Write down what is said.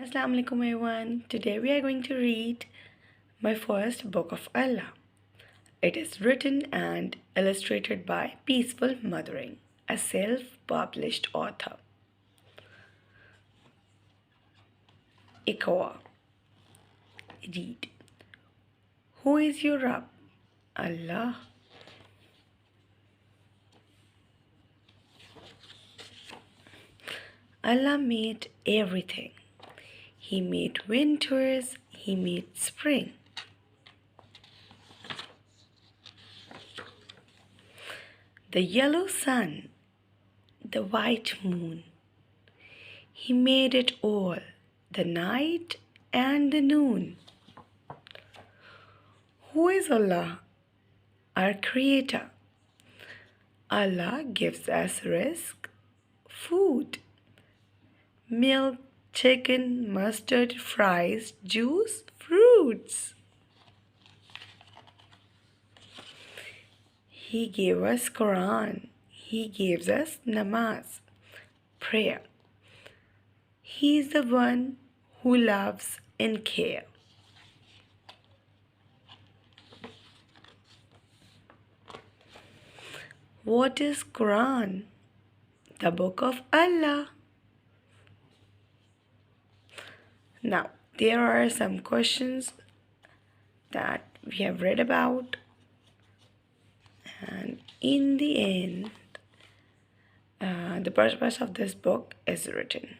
Assalamu alaikum everyone. Today we are going to read my first book of Allah. It is written and illustrated by Peaceful Mothering, a self-published author. Iqra. Read. Who is your Rabb? Allah. Allah made everything. He made winters, He made spring. The yellow sun, the white moon. He made it all, the night and the noon. Who is Allah? Our Creator. Allah gives us rizq, food, milk, chicken, mustard, fries, juice, fruits. He gave us Quran. He gives us namaz, prayer. He is the one who loves and cares. What is Quran? The book of Allah. Now, there are some questions that we have read about, and in the end, the purpose of this book is written.